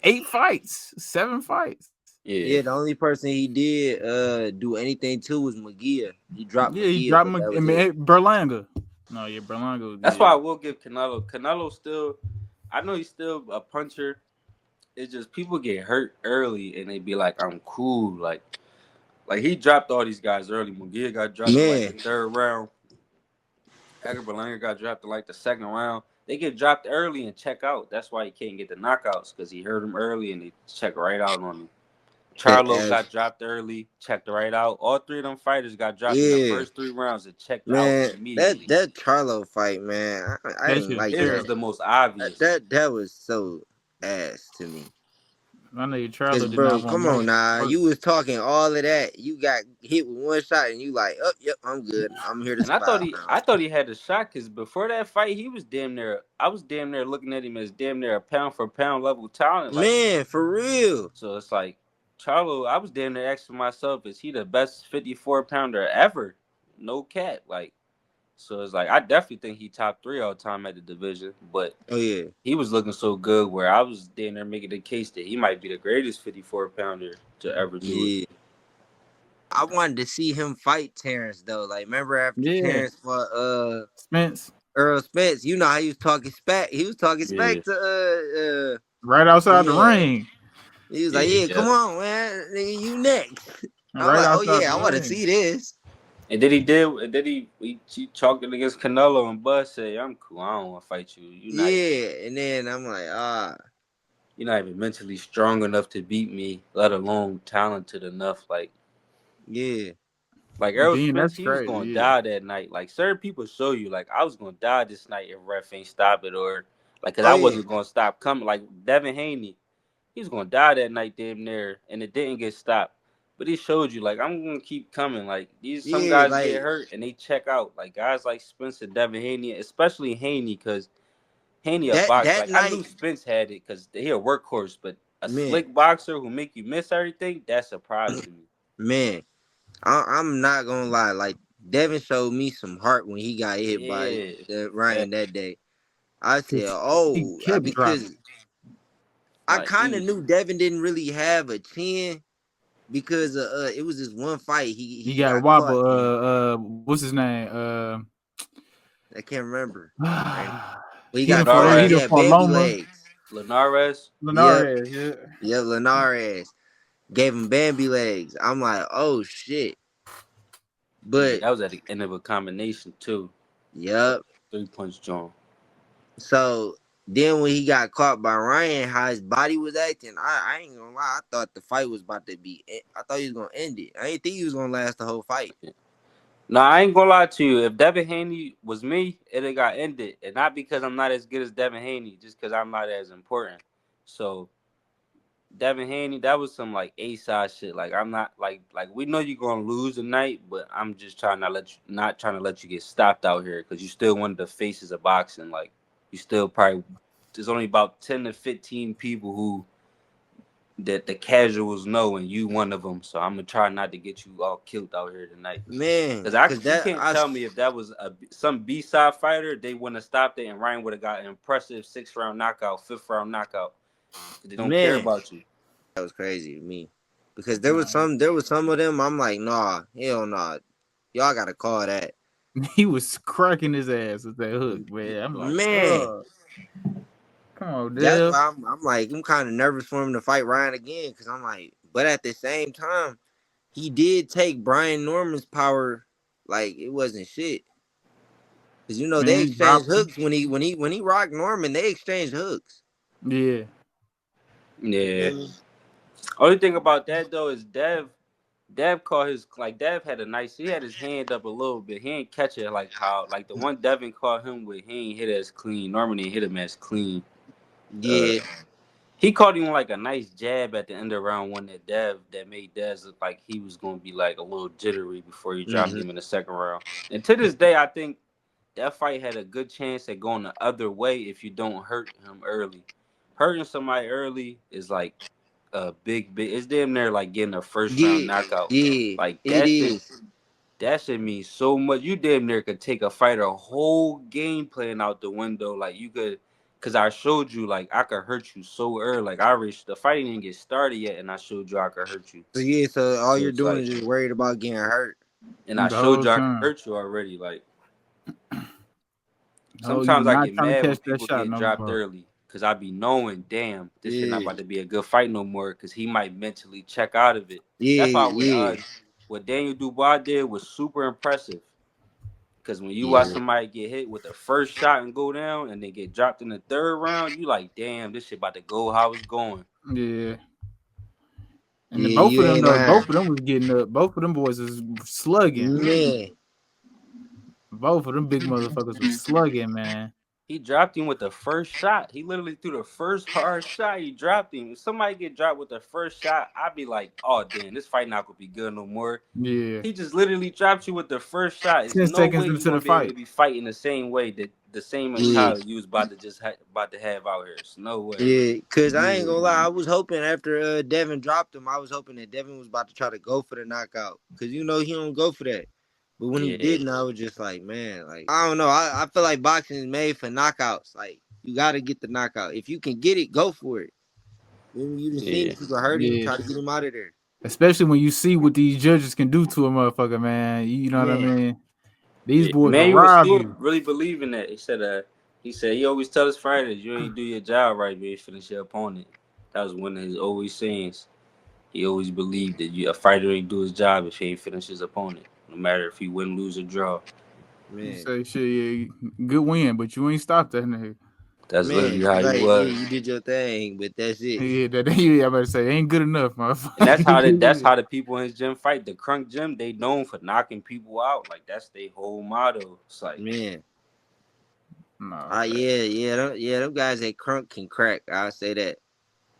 8 fights, 7 fights. yeah. Yeah, the only person he did do anything to was McGee. He dropped Yeah, he McGee, dropped but him. that I was it. mean, Berlanga. No, yeah, Berlanga. That's Yeah, why I will give Canelo. Canelo still, I know he's still a puncher. It's just people get hurt early and they be like, "I'm cool." Like he dropped all these guys early. Munguia got dropped in like the Man, 3rd round. Edgar Berlanga got dropped in like the 2nd round. They get dropped early and check out. That's why he can't get the knockouts because he hurt them early and they check right out on him. Charlo that, got dropped early, checked right out. All 3 of them fighters got dropped in the yeah, first 3 rounds and checked out man, immediately. that Charlo fight, man, I that ain't shit was like His that. was terrible. the most obvious. That was so ass to me. I know Cause Charlo did bro, not want come Mike on now. first. You was talking all of that. You got hit with 1 shot and you like, oh yep, I'm good. I'm here to And survive now. I thought he had a shot because before that fight, he was damn near. I was damn near looking at him as damn near a pound for pound level talent. Like, Man, for real. so it's like Charlo. I was damn near asking myself, is he the best 54-pounder ever? No cat. Like, so it's like I definitely think he top 3 all time at the division. But Oh yeah. he was looking so good where I was damn near making the case that he might be the greatest 54-pounder to ever do it. Yeah. I wanted to see him fight Terrence though. Like, remember after Yeah, Terrence fought Spence Earl Spence, you know how he was talking smack. He was talking Yeah, smack to right outside the yeah. ring. He was like, yeah, yeah, come yeah. on, man, nigga, you next. I was Right like, oh outside yeah, the I want to ring. see this. And then he chalked it against Canelo and Bud said, I'm cool. I don't want to fight you. You nice. Yeah, and then I'm like, you're not even mentally strong enough to beat me, let alone talented enough. Yeah. Like Errol Then Spence, that's he was crazy. gonna Yeah. die that night. Like certain people show you, like I was gonna die this night if ref ain't stop it, or like, cause Oh I yeah. wasn't gonna stop coming. Like Devin Haney, he was gonna die that night damn near, and it didn't get stopped. But he showed you, like I'm gonna keep coming. Like these some Yeah, guys get like hurt and they check out. Like guys like Spencer, Devin Haney, especially Haney, cause Haney a box. that Like I night, knew Spence had it, cause he a workhorse, but a man, slick boxer who make you miss everything, that surprised me. man. I'm not gonna lie. Like Devin showed me some heart when he got hit by Yeah, Ryan that day. I said, Cause he "Oh," kept dropping. because I like kind of he knew Devin didn't really have a chin because it was this one fight He he got got caught wobble. in. What's his name? I can't remember right now, but he He got done for caught. that. He He done Linares, had for Bambi Loma. legs. Linares. Yep, Linares. Yeah. yep. Linares gave him Bambi legs. I'm like, oh shit. Yeah, But that was at the end of a combination too. yep. 3 punch John. So then when he got caught by Ryan, how his body was acting, I ain't gonna lie. I thought the fight was about to be. I thought he was gonna end it. I didn't think he was gonna last the whole fight. No, I ain't gonna lie to you. If Devin Haney was me, it'd got ended, and not because I'm not as good as Devin Haney, just because I'm not as important. So Devin Haney, that was some like A side shit. Like I'm not like we know you're gonna lose tonight, but I'm just trying to not trying to let you get stopped out here because you still one of the faces of boxing. Like you still probably there's only about 10 to 15 people who that the casuals know, and you one of them. So I'm gonna try not to get you all killed out here tonight. Man, Cause I cause you that can't tell me if that was some B side fighter, they wouldn't have stopped it, and Ryan would have got an impressive 6 round knockout, 5th round knockout. They don't care man, about you. that was crazy to me. Because Nah. there was some of them. I'm like, nah, hell nah. Y'all gotta call that. He was cracking his ass with that hook, man. I'm like, Man, oh, come on, that's Dev. why I'm like, I'm kind of nervous for him to fight Ryan again. Cause I'm like, but at the same time, he did take Brian Norman's power like it wasn't shit. Cause you know they Man, he exchanged dropped him. hooks when he rocked Norman. They exchanged hooks. Yeah. You Yeah. feel me? Only thing about that though is Dev caught his like Dev had a nice he had his hand up a little bit. He ain't catch it like how like the one Devin caught him with he ain't hit as clean. Normally he hit him as clean. Uh Yeah, he caught him like a nice jab at the end of round one that made Dev look like he was gonna be like a little jittery before he dropped hmm him in the second round. And to this day I think that fight had a good chance at going the other way if you don't hurt him early. Hurting somebody early is like a big. It's damn near like getting a first round yeah, knockout. yeah. Like It is. that should mean so much. You damn near could take a fighter whole game plan out the window. Like you could, cause I showed you like I could hurt you so early. Like I reached the fight didn't get started yet, and I showed you I could hurt you. So yeah, so all So you're it's doing like, is just worried about getting hurt. and I The showed whole you I could time. hurt you already. Like Oh, you sometimes I not get trying to mad when catch that people shot get no dropped more. early. Cause I be knowing, damn, this shit not Yeah, about to be a good fight no more. Cause he might mentally check out of it. That's yeah, why yeah, what Daniel Dubois did was super impressive. Cause when you watch yeah, somebody get hit with the first shot and go down, and they get dropped in the third round, you like, damn, this shit about to go how it's going. Yeah. And yeah. both You of them ain't though, lying, both of them was getting up. Both of them boys was slugging. man. Both of them big motherfuckers was slugging, man. He dropped him with the first shot. He literally threw the first hard shot. He dropped him. If somebody get dropped with the first shot, I'd be like, oh damn, this fight not gonna be good no more. Yeah. He just literally dropped you with the first shot. It's 10 no seconds way you're into gonna the be able fight. to be fighting the same way that the same Yeah, mentality you was about to about to have out here. It's no way. yeah. Cause I ain't Yeah. gonna lie, I was hoping after Devin dropped him, I was hoping that Devin was about to try to go for the knockout. Cause you know he don't go for that. But when he Yeah, didn't, I was just like, man, like I don't know. I feel like boxing is made for knockouts. Like you gotta get the knockout. If you can get it, go for it. You done seen yeah. people hurt him, Yeah. try to get him out of there. Especially when you see what these judges can do to a motherfucker, man. You know what I Man, mean? These Yeah, boys will man, he was rob still you. really believing that. He said he always tell his fighters, you ain't do your job right, you ain't finish your opponent. That was one of his always sayings. He always believed that a fighter ain't do his job if he ain't finish his opponent, no matter if he win, lose, or draw. You man. say shit, yeah, good win, but you ain't stopped that nigga. That's literally Man, how he like was. you did your thing, but that's it. Yeah, I'm about to say ain't good enough, motherfucker. And that's how the people in his gym fight. The Crunk Gym, they known for knocking people out. Like that's their whole motto. It's like, Man, no, them guys at Crunk can crack. I'll say that.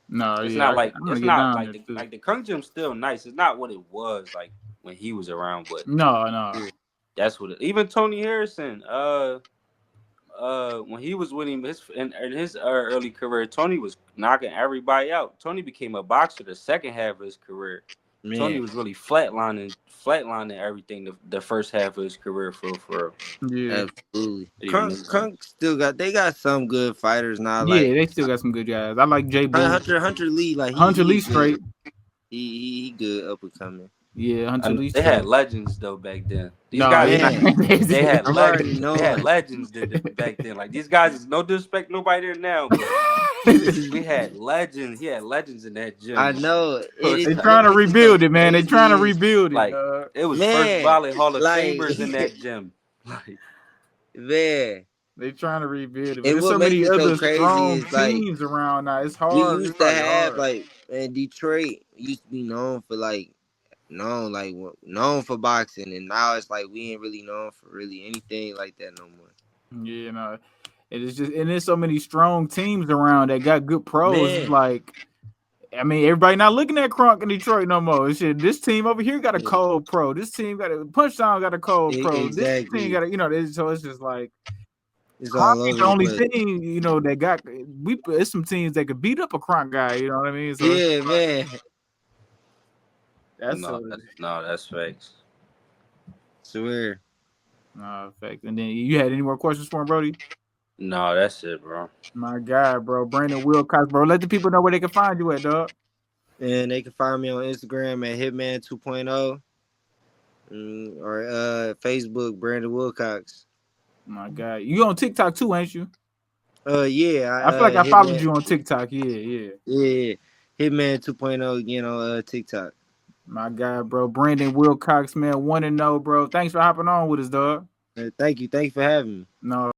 no, it's yeah, not like I'm gonna it's get not down like there too. the Crunk Gym's still nice. It's not what it was like when he was around, but No. that's what even Tony Harrison, when he was winning in his early career, Tony was knocking everybody out. Tony became a boxer the second half of his career. Tony Man, was really flatlining everything the first half of his career for Yeah, absolutely. even Crunk still they got some good fighters now. yeah, Like they still got some good guys. I like Jay Boo, Hunter Lee, like Hunter he Lee good. straight. He good up and coming. Yeah, Hunter Lee they had straight. legends though back then. These No, guys yeah, not Man, they had I'm already legends. They had knowing. legends back then. Like these guys is no disrespect nobody there now, but we had legends. He had legends in that I gym. know. they What trying to makes it so rebuild it, man. They trying to crazy is rebuild it, Like dog. it was first man, ballot Hall of like Famers in that gym. Like man. They trying to rebuild it, but And there's what so makes many it so other crazy strong is like teams around now. It's we hard. It's used to probably have hard. like man, Detroit used to be known for known for boxing, and now it's like we ain't really known for really anything like that no more. Yeah, no. It's just and there's so many strong teams around that got good pros. It's Man, like I mean, everybody not looking at Kronk in Detroit no more. It's shit, this team over here got a yeah, cold pro. This team got a Punchdown got a cold pro. This team exactly. got a so it's just like It's Kronk all ain't over the the only place. thing, that got it's some teams that could beat up a Kronk guy, you know what I mean? So it's Yeah, man. that's a that's facts. Swear. fact. And then you had any more questions for him, Brody? No, that's it, bro. My God, bro. Brandon Wilcox, bro. Let the people know where they can find you at, dog. And they can find me on Instagram at Hitman 2.0 or Facebook Brandon Wilcox. My God. You on TikTok too, ain't you? Yeah, I feel like I followed Hitman. you on TikTok. Yeah. Yeah, Hitman 2.0 again on TikTok. My God, bro. Brandon Wilcox, man. 1-0, bro. Thanks for hopping on with us, dog. Thank you for having me. No,